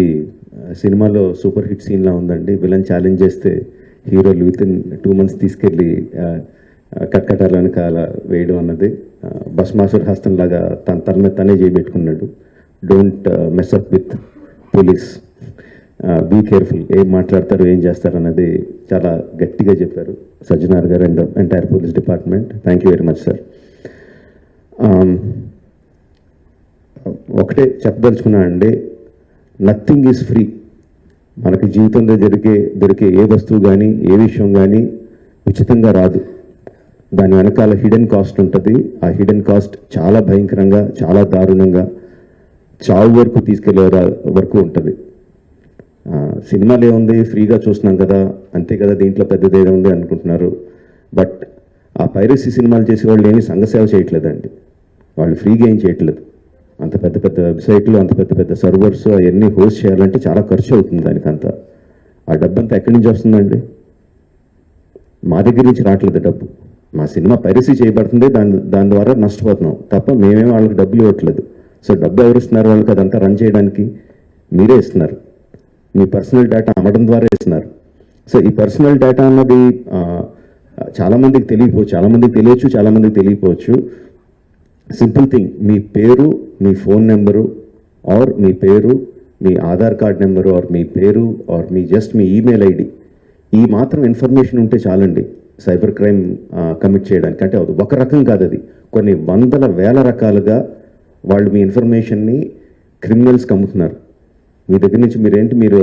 ఇది సినిమాలో super hit సీన్లా ఉందండి. విలన్ ఛాలెంజ్ చేస్తే హీరోలు వితిన్ 2 months తీసుకెళ్ళి కట్కటాల వెనకాల వేయడం అన్నది భస్మాసుర హస్తంలాగా తన తల మీద తనే చేయబెట్టుకున్నాడు. Don't mess up with police, be careful, ఏం మాట్లాడతారు ఏం చేస్తారు అన్నది చాలా గట్టిగా చెప్పారు సజ్జనార్ గారు and entire police department. Thank you very much sir. ఒకటే చెప్పదలుచుకున్నా అండి, నథింగ్ ఈజ్ ఫ్రీ. మనకి జీవితంలో దొరికే ఏ వస్తువు కానీ ఏ విషయం కానీ ఉచితంగా రాదు. దాని వెనకాల హిడెన్ కాస్ట్ ఉంటుంది. ఆ హిడెన్ కాస్ట్ చాలా భయంకరంగా, చాలా దారుణంగా, చావు వరకు తీసుకెళ్లే వరకు ఉంటుంది. సినిమాలు ఏముంది, ఫ్రీగా చూస్తున్నాం కదా, అంతే కదా, దీంట్లో పెద్దదేదో ఉంది అనుకుంటున్నారు. బట్ ఆ పైరసీ సినిమాలు చేసే వాళ్ళు ఏమీ సంఘసేవ చేయట్లేదండి. వాళ్ళు ఫ్రీగా ఏం చేయట్లేదు. అంత పెద్ద పెద్ద వెబ్సైట్లు, అంత పెద్ద పెద్ద సర్వర్స్ అవన్నీ హోస్ట్ చేయాలంటే చాలా ఖర్చు అవుతుంది. దానికంతా ఆ డబ్బంతా ఎక్కడి నుంచి వస్తుందండి? మా దగ్గర నుంచి రావట్లేదు డబ్బు. మా సినిమా పైరసీ చేయబడుతుంది, దాని ద్వారా నష్టపోతున్నాం తప్ప మేమేం వాళ్ళకి డబ్బులు ఇవ్వట్లేదు. సో డబ్బు ఎవరు ఇస్తున్నారు వాళ్ళకి? అదంతా రన్ చేయడానికి మీరే ఇస్తున్నారు. మీ పర్సనల్ డేటా అమ్మడం ద్వారా ఇస్తున్నారు. సో ఈ పర్సనల్ డేటా అన్నది చాలామందికి తెలియకపోవచ్చు, చాలామందికి తెలియచ్చు, చాలామందికి తెలియకపోవచ్చు. సింపుల్ థింగ్, మీ పేరు, మీ ఫోన్ నెంబరు, ఆర్ మీ పేరు, మీ ఆధార్ కార్డ్ నెంబరు, ఆర్ మీ పేరు, ఆర్ మీ ఈమెయిల్ ఐడి, ఈ మాత్రం ఇన్ఫర్మేషన్ ఉంటే చాలండి సైబర్ క్రైమ్ కమిట్ చేయడానికి. అంటే ఒక రకం కాదు, అది కొన్ని వందల వేల రకాలుగా వాళ్ళు మీ ఇన్ఫర్మేషన్ని క్రిమినల్స్కి అమ్ముతున్నారు. మీ దగ్గర నుంచి మీరు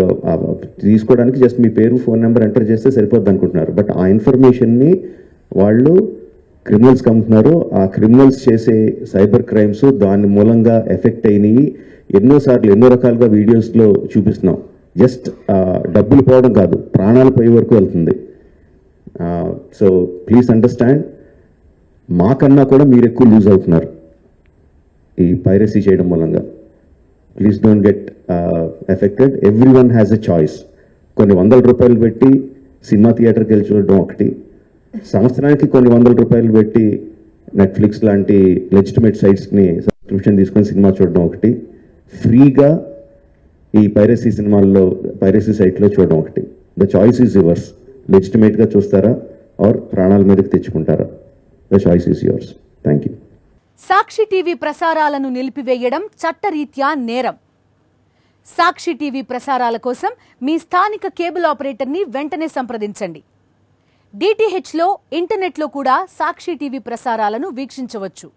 తీసుకోవడానికి జస్ట్ మీ పేరు, ఫోన్ నెంబర్ ఎంటర్ చేస్తే సరిపోద్ది అనుకుంటున్నారు. బట్ ఆ ఇన్ఫర్మేషన్ని వాళ్ళు క్రిమినల్స్కి అమ్ముతున్నారు. ఆ క్రిమినల్స్ చేసే సైబర్ క్రైమ్స్ దాని మూలంగా ఎఫెక్ట్ అయినవి ఎన్నోసార్లు ఎన్నో రకాలుగా వీడియోస్లో చూపిస్తున్నాం. జస్ట్ డబ్బులు పోవడం కాదు, ప్రాణాలు పోయే వరకు వెళ్తుంది. సో ప్లీజ్ అండర్స్టాండ్, మాకన్నా కూడా మీరు ఎక్కువ లూజ్ అవుతున్నారు ఈ పైరసీ చేయడం మూలంగా. Please don't get affected. Every one has a choice. కొన్ని ₹100 పెట్టి సినిమా థియేటర్కి వెళ్ళి చూడడం ఒకటి, సంవత్సరానికి కొన్ని ₹100 పెట్టి నెట్ఫ్లిక్స్ లాంటి లెజిటిమేట్ సైట్స్ని సబ్స్క్రిప్షన్ తీసుకొని సినిమా చూడడం ఒకటి, ఫ్రీగా ఈ పైరసీ సైట్లో చూడడం ఒకటి. The choice is yours. లెజిటిమేట్గా చూస్తారా ఆర్ ప్రాణాల మీదకి తెచ్చుకుంటారా? The choice is yours. Thank you. Sakshi TV ప్రసారాలను నిలిపివేయడం చట్టరీత్యా నేరం. సాక్షి టీవీ ప్రసారాల కోసం మీ స్థానిక కేబుల్ ఆపరేటర్ని వెంటనే సంప్రదించండి. DTHలో, ఇంటర్నెట్లో కూడా సాక్షి టీవీ ప్రసారాలను వీక్షించవచ్చు.